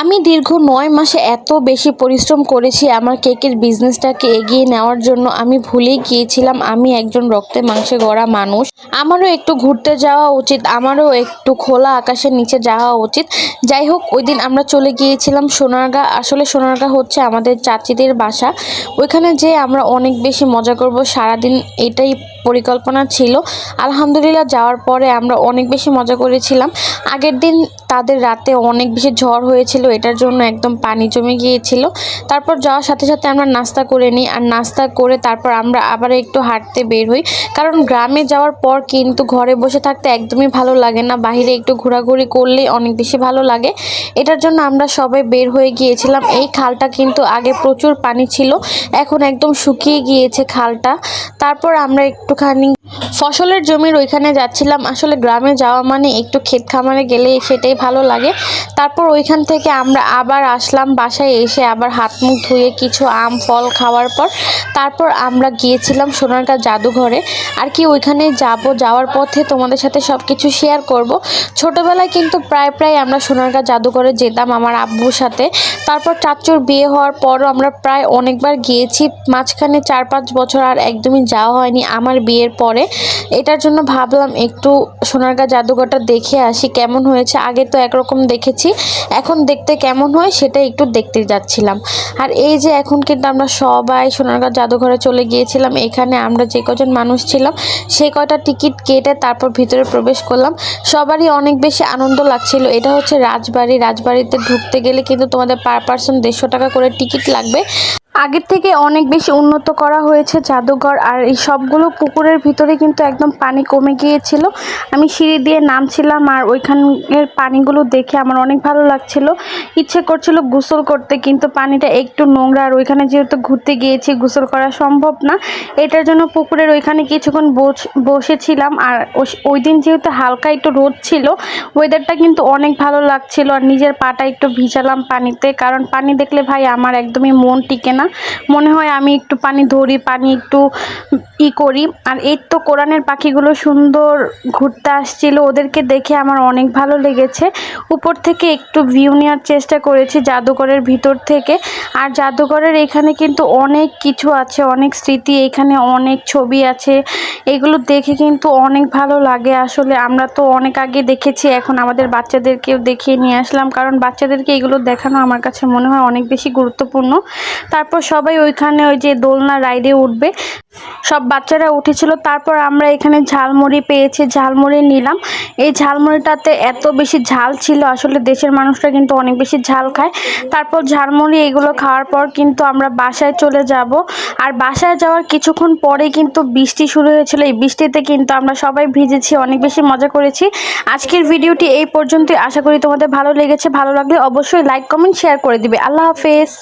আমি দীর্ঘ ৯ মাসে এত বেশি পরিশ্রম করেছি আমার কেকের বিজনেসটাকে এগিয়ে নেওয়ার জন্য। আমি ভুলেই গিয়েছিলাম আমি একজন রক্তে মাংসে গড়া মানুষ। আমারও একটু ঘুরতে যাওয়া উচিত, আমারও একটু খোলা আকাশের নিচে যাওয়া উচিত। যাই হোক, ওই দিন আমরা চলে গিয়েছিলাম সোনারগাঁ। আসলে সোনারগাঁ হচ্ছে আমাদের চাচিদের বাসা। ওইখানে যেয়ে আমরা অনেক বেশি মজা করব সারাদিন, এটাই পরিকল্পনা ছিল। আলহামদুলিল্লাহ যাওয়ার পরে আমরা অনেক বেশি মজা করেছিলাম। আগের দিন তাদের রাতে অনেক বেশি ঝড় হয়েছিল, এটার জন্য একদম পানি জমে গিয়েছিল। তারপর যাওয়ার সাথে সাথে আমরা নাস্তা করে নিই, আর নাস্তা করে তারপর আমরা আবার একটু হাঁটতে বের হই। কারণ গ্রামে যাওয়ার পর কিন্তু ঘরে বসে থাকতে একদমই ভালো লাগে না, বাইরে একটু ঘোরাঘুরি করলে অনেক বেশি ভালো লাগে। এটার জন্য আমরা সবাই বের হয়ে গিয়েছিলাম। এই খালটা কিন্তু আগে প্রচুর পানি ছিল, এখন একদম শুকিয়ে গিয়েছে খালটা। তারপর আমরা একটুখানি ফসলের জমির ওইখানে যাচ্ছিলাম। আসলে গ্রামে যাওয়া মানে একটু ক্ষেত খামারে গেলে সেটাই ভালো লাগে। তারপর ওইখান থেকে আমরা আবার আসলাম বাসায়, এসে আবার হাত মুখ ধুয়ে কিছু আম ফল খাওয়ার পর তারপর আমরা গিয়েছিলাম সোনারগাঁ জাদুঘরে। আর কি ওইখানে যাওয়ার পথে তোমাদের সাথে সব কিছু শেয়ার করব। ছোটোবেলায় কিন্তু প্রায় আমরা সোনারগাঁ জাদুঘরে যেতাম আমার আব্বুর সাথে। তারপর চাচ্চুর বিয়ে হওয়ার পরও আমরা প্রায় অনেকবার গিয়েছি। মাঝখানে 4-5 বছর আর একদমই যাওয়া হয়নি আমার বিয়ের পরে। এটার জন্য ভাবলাম একটু সোনারগাঁ জাদুঘরটা দেখে আসি কেমন হয়েছে। আগে তো একরকম দেখেছি, এখন দেখতে কেমন হয় সেটা একটু দেখতে যাচ্ছিলাম। আর এই যে এখন কিন্তু আমরা সবাই সোনারগাঁ জাদুঘরে চলে গিয়েছিলাম। এখানে আমরা যে কজন মানুষ ছিলাম সেই কয়টা টিকিট কেটে তারপর ভিতরে প্রবেশ করলাম। সবারই অনেক বেশি আনন্দ লাগছিল। এটা হচ্ছে রাজবাড়ি। রাজবাড়িতে ঢুকতে গেলে কিন্তু তোমাদের পার পার্সন 150 টাকা করে টিকিট লাগবে। আগের থেকে অনেক বেশি উন্নত করা হয়েছে জাদুঘর। আর এই সবগুলো পুকুরের ভিতরে কিন্তু একদম পানি কমে গিয়েছিল। আমি সিঁড়ি দিয়ে নামছিলাম আর ওইখানের পানিগুলো দেখে আমার অনেক ভালো লাগছিল। ইচ্ছে করছিল গোসল করতে, কিন্তু পানিটা একটু নোংরা, আর ওইখানে যেহেতু ঘুরতে গিয়েছি গোসল করা সম্ভব না। এটার জন্য পুকুরের ওইখানে কিছুক্ষণ বসেছিলাম। আর ওই দিন যেহেতু হালকা একটু রোদ ছিল, ওয়েদারটা কিন্তু অনেক ভালো লাগছিল। আর নিজের পাটা একটু ভিজালাম পানিতে, কারণ পানি দেখলে ভাই আমার একদমই মন টিকে না। মনে হয় আমি একটু পানি ধরি, পানি একটু করি। আর এই তো কোরানের পাখিগুলো সুন্দর ঘুরতে আসছিল, ওদেরকে দেখে আমার অনেক ভালো লেগেছে। উপর থেকে একটু ভিউ নেওয়ার চেষ্টা করেছি জাদুঘরের ভিতর থেকে। আর জাদুঘরের এখানে কিন্তু অনেক কিছু আছে, অনেক স্মৃতি, এখানে অনেক ছবি আছে। এগুলো দেখে কিন্তু অনেক ভালো লাগে। আসলে আমরা তো অনেক আগে দেখেছি, এখন আমাদের বাচ্চাদেরকেও দেখিয়ে নিয়ে আসলাম, কারণ বাচ্চাদেরকে এগুলো দেখানো আমার কাছে মনে হয় অনেক বেশি গুরুত্বপূর্ণ। তারপর সবাই ওইখানে ওই যে দোলনা রাইডে উঠবে, সব বাচ্চারা উঠেছিল। তারপর আমরা এখানে ঝালমুড়ি পেয়েছি, ঝালমুড়ি নিলাম। এই ঝালমুড়িটাতে এত বেশি ঝাল ছিল, আসলে দেশের মানুষরা কিন্তু অনেক বেশি ঝাল খায়। তারপর ঝালমুড়ি এগুলো খাওয়ার পর কিন্তু আমরা বাসায় চলে যাব। আর বাসায় যাওয়ার কিছুক্ষণ পরে কিন্তু বৃষ্টি শুরু হয়েছিল। এই বৃষ্টিতে কিন্তু আমরা সবাই ভিজেছি, অনেক বেশি মজা করেছি। আজকের ভিডিওটি এই পর্যন্তই। আশা করি তোমাদের ভালো লেগেছে। ভালো লাগলে অবশ্যই লাইক কমেন্ট শেয়ার করে দিবে। আল্লাহ হাফেজ।